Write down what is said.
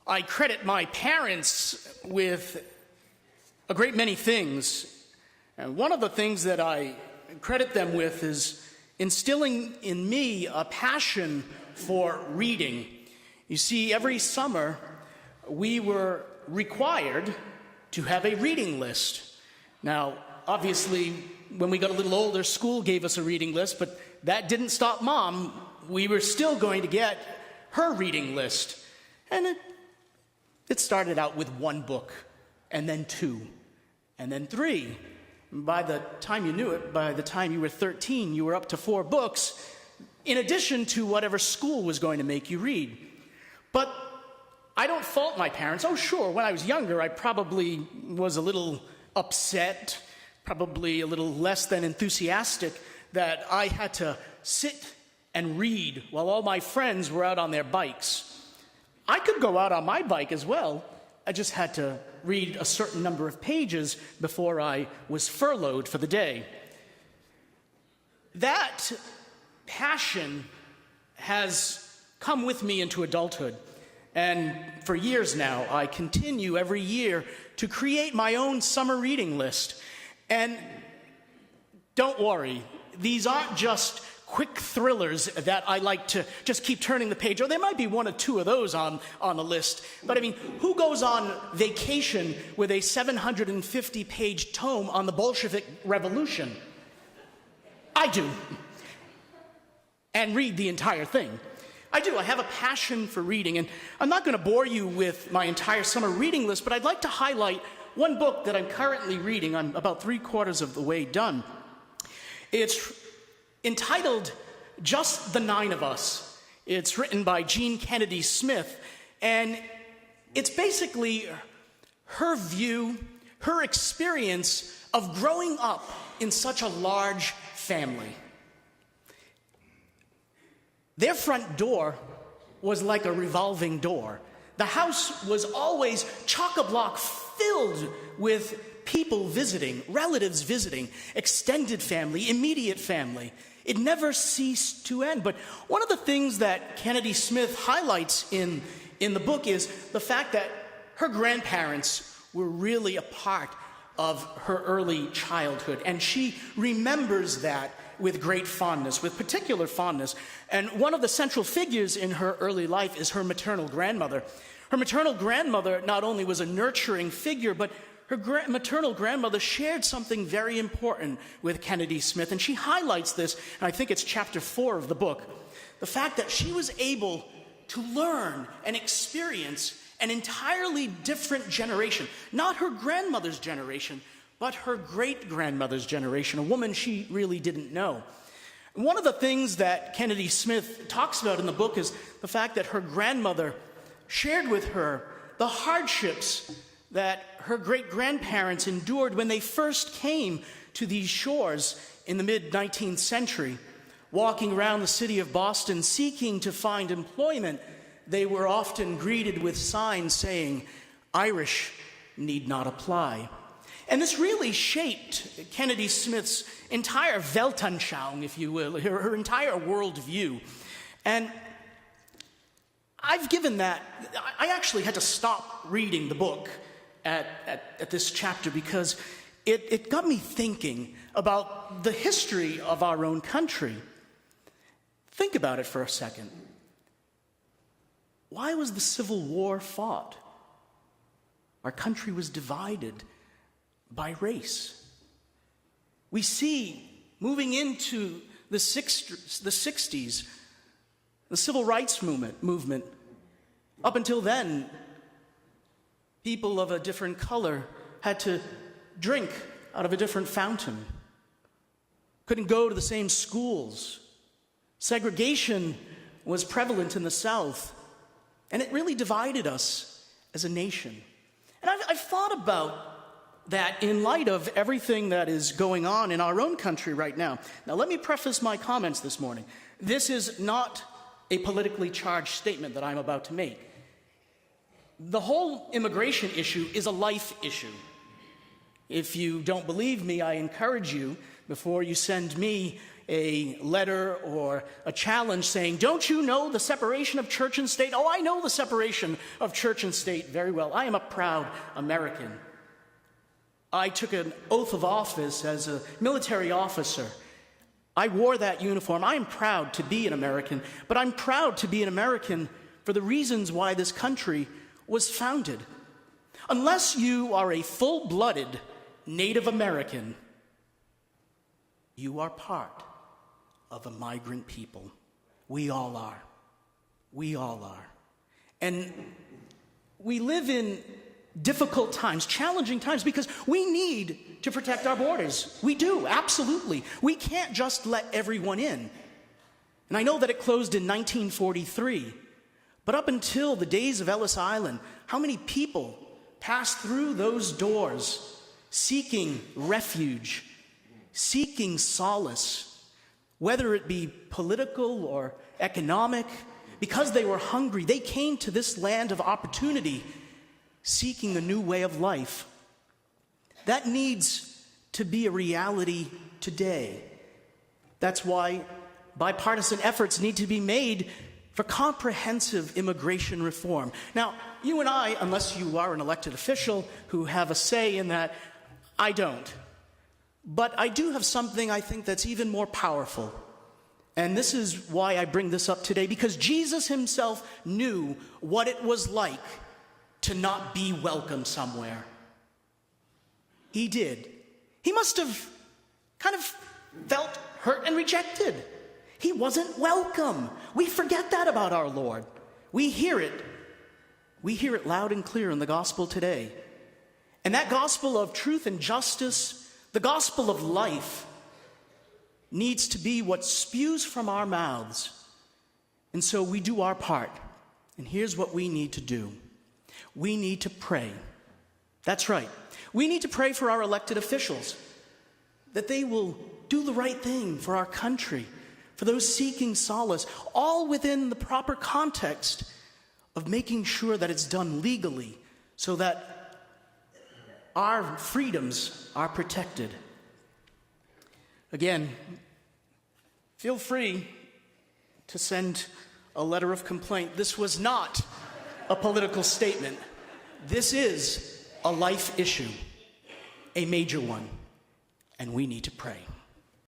I credit my parents with a great many things. And one of the things that I credit them with is instilling in me a passion for reading. You see, every summer we were required to have a reading list. Now, obviously, when we got a little older, school gave us a reading list, but that didn't stop Mom. We were still going to get her reading list. And it started out with one book, and then two, and then three. And by the time you knew it, by the time you were 13, you were up to 4 books, in addition to whatever school was going to make you read. But I don't fault my parents. Oh, sure, when I was younger, I probably was a little upset, probably a little less than enthusiastic that I had to sit and read while all my friends were out on their bikes. I could go out on my bike as well. I just had to read a certain number of pages before I was furloughed for the day. That passion has come with me into adulthood. And for years now, I continue every year to create my own summer reading list. And don't worry, these aren't just quick thrillers that I like to just keep turning the page. Or there might be 1 or 2 of those on the list. But I mean, who goes on vacation with a 750-page tome on the Bolshevik Revolution? I do. And read the entire thing. I do. I have a passion for reading. And I'm not going to bore you with my entire summer reading list, but I'd like to highlight one book that I'm currently reading. I'm about 3/4 of the way done. It's entitled Just the 9 of Us. It's written by Jean Kennedy Smith, and it's basically her view, her experience of growing up in such a large family. Their front door was like a revolving door. The house was always chock-a-block filled with people visiting, relatives visiting, extended family, immediate family. It never ceased to end. But one of the things that Kennedy Smith highlights in the book is the fact that her grandparents were really a part of her early childhood. And she remembers that with great fondness, with particular fondness. And one of the central figures in her early life is her maternal grandmother. Her maternal grandmother not only was a nurturing figure, but her maternal grandmother shared something very important with Kennedy Smith, and she highlights this, and I think it's chapter 4 of the book, the fact that she was able to learn and experience an entirely different generation, not her grandmother's generation, but her great-grandmother's generation, a woman she really didn't know. One of the things that Kennedy Smith talks about in the book is the fact that her grandmother shared with her the hardships that her great-grandparents endured when they first came to these shores in the mid-19th century. Walking around the city of Boston seeking to find employment, they were often greeted with signs saying, "Irish need not apply." And this really shaped Kennedy Smith's entire Weltanschauung, if you will, her entire worldview. And I've given that, I actually had to stop reading the book at this chapter because it got me thinking about the history of our own country. Think about it for a second. Why was the Civil War fought? Our country was divided by race. We see, moving into the 60s, the Civil Rights movement. Up until then, people of a different color had to drink out of a different fountain, couldn't go to the same schools. Segregation was prevalent in the South, and it really divided us as a nation. And I've thought about that in light of everything that is going on in our own country right now. Now, let me preface my comments this morning. This is not a politically charged statement that I'm about to make. The whole immigration issue is a life issue. If you don't believe me, I encourage you before you send me a letter or a challenge saying, don't you know the separation of church and state? Oh, I know the separation of church and state very well. I am a proud American. I took an oath of office as a military officer. I wore that uniform. I am proud to be an American, but I'm proud to be an American for the reasons why this country was founded. Unless you are a full-blooded Native American, you are part of a migrant people. We all are. We all are. And we live in difficult times, challenging times, because we need to protect our borders. We do, absolutely. We can't just let everyone in. And I know that it closed in 1943, but up until the days of Ellis Island, how many people passed through those doors seeking refuge, seeking solace, whether it be political or economic? Because they were hungry, they came to this land of opportunity, seeking a new way of life. That needs to be a reality today. That's why bipartisan efforts need to be made for comprehensive immigration reform. Now, you and I, unless you are an elected official who have a say in that, I don't. But I do have something I think that's even more powerful. And this is why I bring this up today, because Jesus himself knew what it was like to not be welcome somewhere. He did. He must have kind of felt hurt and rejected. He wasn't welcome. We forget that about our Lord. We hear it. We hear it loud and clear in the gospel today. And that gospel of truth and justice, the gospel of life, needs to be what spews from our mouths. And so we do our part. And here's what we need to do. We need to pray. That's right. We need to pray for our elected officials, that they will do the right thing for our country, for those seeking solace, all within the proper context of making sure that it's done legally so that our freedoms are protected. Again, feel free to send a letter of complaint. This was not a political statement. This is a life issue, a major one, and we need to pray.